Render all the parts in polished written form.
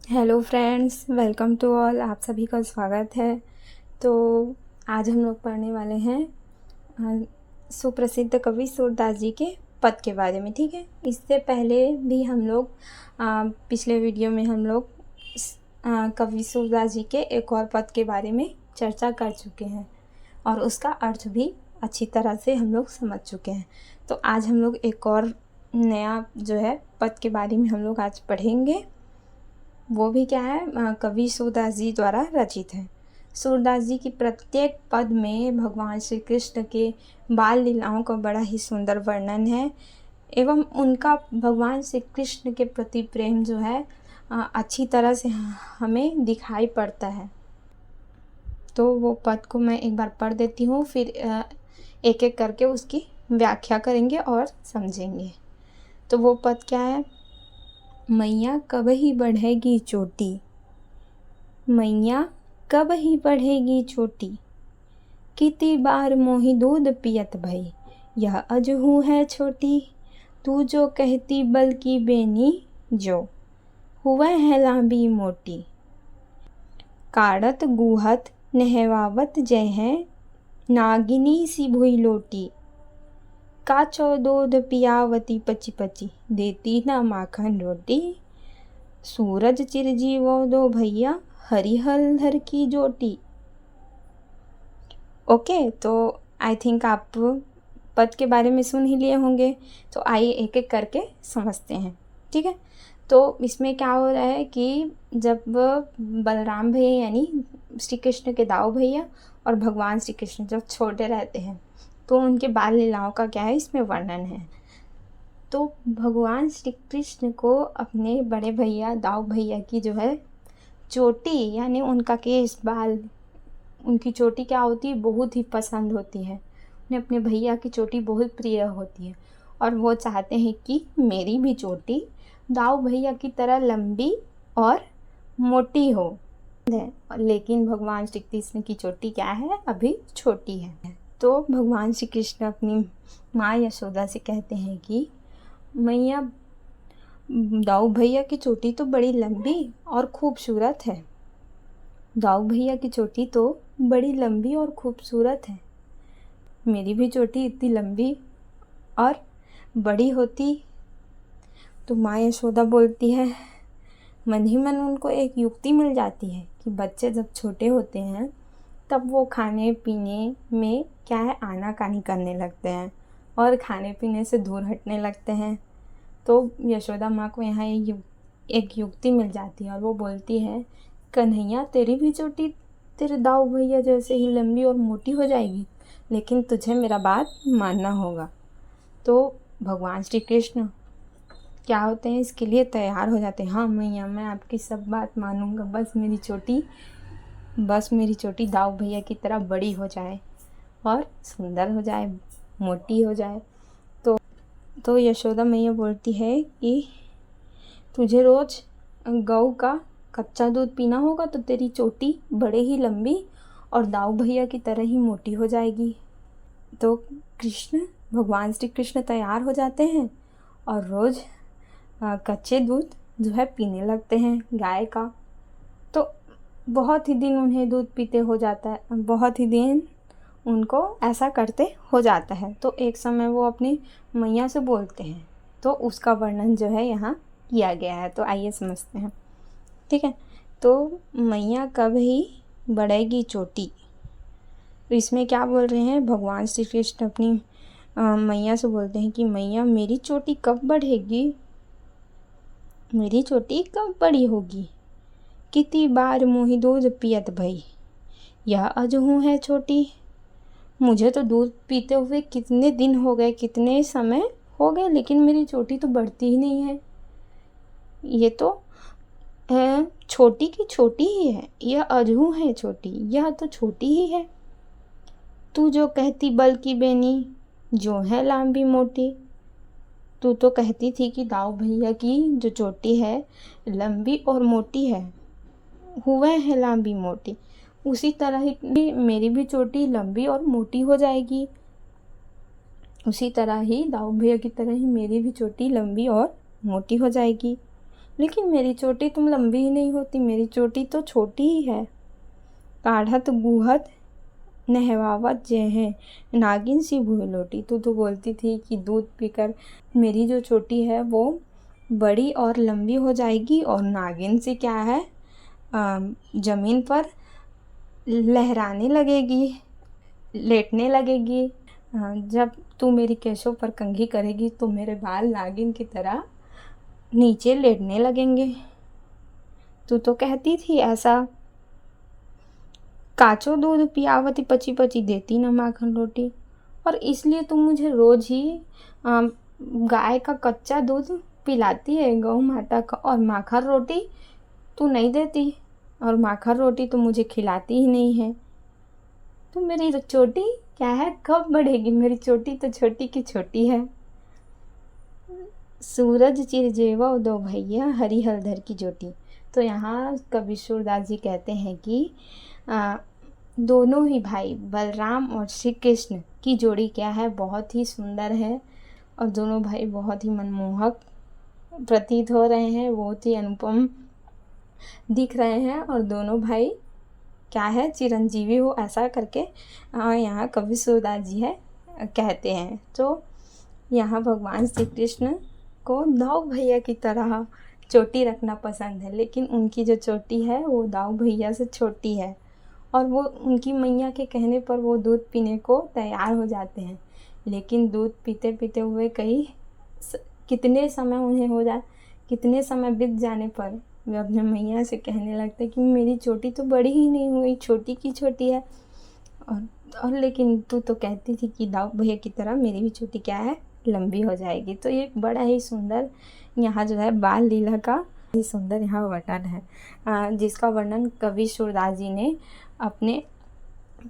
Hello friends, welcome to all. आप सभी का स्वागत है। तो आज हम लोग पढ़ने वाले हैं सुप्रसिद्ध कवि सूरदास जी के पद के बारे में। ठीक है, इससे पहले भी हम लोग पिछले वीडियो में हम लोग कवि सूरदास जी के एक और पद के बारे में चर्चा कर चुके हैं और उसका अर्थ भी अच्छी तरह से हम लोग समझ चुके हैं। तो आज हम लोग एक और नया जो है पद के बारे में हम लोग आज पढ़ेंगे। वो भी क्या है, कवि सूरदास जी द्वारा रचित है। सूरदास जी की प्रत्येक पद में भगवान श्री कृष्ण के बाल लीलाओं का बड़ा ही सुंदर वर्णन है एवं उनका भगवान श्री कृष्ण के प्रति प्रेम जो है अच्छी तरह से हमें दिखाई पड़ता है। तो वो पद को मैं एक बार पढ़ देती हूँ, फिर एक एक करके उसकी व्याख्या करेंगे और समझेंगे। तो वो पद क्या है? मैया कब ही बढ़ेगी चोटी, मैया कब ही बढ़ेगी चोटी, कितनी बार मोही दूध पियत भई, यह अजहू है छोटी, तू जो कहती बल्कि बेनी, जो हुआ है लांबी मोटी, काढ़त गुहत नहवावत जय है, नागिनी सी भुई लोटी, काचो दूध पियावती पची पची, देती ना माखन रोटी, सूरज चिरजीवो दो भैया, हरिहल धर की जोटी। ओके, तो आई थिंक आप पद के बारे में सुन ही लिए होंगे। तो आइए एक एक करके समझते हैं। ठीक है, तो इसमें क्या हो रहा है कि जब बलराम भैया यानी श्री कृष्ण के दाऊ भैया और भगवान श्री कृष्ण जब छोटे रहते हैं तो उनके बाल लीलाओं का क्या है इसमें वर्णन है। तो भगवान श्री कृष्ण को अपने बड़े भैया दाऊ भैया की जो है चोटी यानी उनका केस बाल, उनकी चोटी क्या होती है, बहुत ही पसंद होती है। उन्हें अपने भैया की चोटी बहुत प्रिय होती है और वो चाहते हैं कि मेरी भी चोटी दाऊ भैया की तरह लंबी और मोटी हो। लेकिन भगवान श्री कृष्ण की चोटी क्या है, अभी छोटी है। तो भगवान श्री कृष्ण अपनी माँ यशोदा से कहते हैं कि मैया दाऊ भैया की चोटी तो बड़ी लंबी और खूबसूरत है, दाऊ भैया की चोटी तो बड़ी लंबी और खूबसूरत है, मेरी भी चोटी इतनी लंबी और बड़ी होती। तो माँ यशोदा बोलती है, मन ही मन उनको एक युक्ति मिल जाती है कि बच्चे जब छोटे होते हैं तब वो खाने पीने में क्या है आनाकानी करने लगते हैं और खाने पीने से दूर हटने लगते हैं। तो यशोदा माँ को यहाँ एक युक्ति मिल जाती है और वो बोलती है, कन्हैया तेरी भी चोटी तेरे दाऊ भैया जैसे ही लंबी और मोटी हो जाएगी, लेकिन तुझे मेरा बात मानना होगा। तो भगवान श्री कृष्ण क्या होते हैं इसके लिए तैयार हो जाते हैं। हाँ मैया, मैं आपकी सब बात मानूंगा, बस मेरी चोटी दाऊ भैया की तरह बड़ी हो जाए और सुंदर हो जाए, मोटी हो जाए। तो यशोदा मैया बोलती है कि तुझे रोज़ गऊ का कच्चा दूध पीना होगा तो तेरी चोटी बड़े ही लंबी और दाऊ भैया की तरह ही मोटी हो जाएगी। तो भगवान श्री कृष्ण तैयार हो जाते हैं और रोज़ कच्चे दूध जो है पीने लगते हैं गाय का। तो बहुत ही दिन उन्हें दूध पीते हो जाता है, बहुत ही दिन उनको ऐसा करते हो जाता है। तो एक समय वो अपनी मैया से बोलते हैं, तो उसका वर्णन जो है यहाँ किया गया है। तो आइए समझते हैं। ठीक है, तो मैया कब ही बढ़ेगी चोटी, तो इसमें क्या बोल रहे हैं, भगवान श्री कृष्ण अपनी मैया से बोलते हैं कि मैया मेरी चोटी कब बढ़ेगी, मेरी चोटी कब बड़ी होगी, कितनी बार मोही दूध पियत भई, यह अजहू है छोटी, मुझे तो दूध पीते हुए कितने दिन हो गए, कितने समय हो गए, लेकिन मेरी चोटी तो बढ़ती ही नहीं है, ये तो छोटी की छोटी ही है, यह अजहू है छोटी, यह तो छोटी ही है, तू जो कहती बल्कि बेनी, जो है लंबी मोटी, तू तो कहती थी कि दाऊ भैया की जो चोटी है लंबी और मोटी है, हुआ है लंबी मोटी, उसी तरह ही मेरी भी चोटी लंबी और मोटी हो जाएगी, उसी तरह ही दाऊ भैया की तरह ही मेरी भी चोटी लंबी और मोटी हो जाएगी। लेकिन मेरी चोटी तुम लंबी ही नहीं होती, मेरी चोटी तो छोटी ही है। काढ़त गुहत नहवावत जे है, नागिन सी भूल लोटी। तो बोलती थी कि दूध पीकर मेरी जो चोटी है वो बड़ी और लंबी हो जाएगी और नागिन सी क्या है, ज़मीन पर लहराने लगेगी, लेटने लगेगी। जब तू मेरी केशों पर कंघी करेगी तो मेरे बाल नागिन की तरह नीचे लेटने लगेंगे। तू तो कहती थी ऐसा। काचो दूध पियावती पची पची देती न माखन रोटी। और इसलिए तुम मुझे रोज़ ही गाय का कच्चा दूध पिलाती है, गौ माता का, और माखन रोटी तू नहीं देती, और माखन रोटी तो मुझे खिलाती ही नहीं है। तो मेरी चोटी क्या है, कब बढ़ेगी? मेरी चोटी तो छोटी की छोटी है। सूरज चिर जेवा दो भैया, हरी हलधर की चोटी। तो यहाँ कवि सूरदास जी कहते हैं कि दोनों ही भाई बलराम और श्री कृष्ण की जोड़ी क्या है, बहुत ही सुंदर है, और दोनों भाई बहुत ही मनमोहक प्रतीत हो रहे हैं, बहुत ही अनुपम दिख रहे हैं, और दोनों भाई क्या है, चिरंजीवी हो, ऐसा करके यहाँ कवि सूरदास जी है कहते हैं। तो यहाँ भगवान श्री कृष्ण को दाऊ भैया की तरह चोटी रखना पसंद है, लेकिन उनकी जो चोटी है वो दाऊ भैया से छोटी है, और वो उनकी मैया के कहने पर वो दूध पीने को तैयार हो जाते हैं। लेकिन दूध पीते पीते हुए कितने समय बीत जाने पर वे अपने मैया से कहने लगते कि मेरी चोटी तो बड़ी ही नहीं हुई, छोटी की छोटी है, और लेकिन तू तो कहती थी कि दाऊ भैया की तरह मेरी भी चोटी क्या है, लंबी हो जाएगी। तो ये बड़ा ही सुंदर यहाँ जो है बाल लीला का ही सुंदर यहाँ वर्णन है, जिसका वर्णन कवि सूरदास जी ने अपने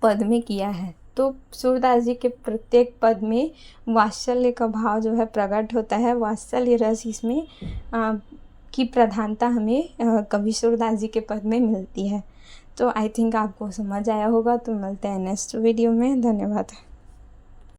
पद में किया है। तो सूरदास जी के प्रत्येक पद में वात्सल्य का भाव जो है प्रकट होता है, वात्सल्य रस इसमें की प्रधानता हमें कवि सूरदास जी के पद में मिलती है। तो आई थिंक आपको समझ आया होगा। तो मिलते हैं नेक्स्ट वीडियो में। धन्यवाद।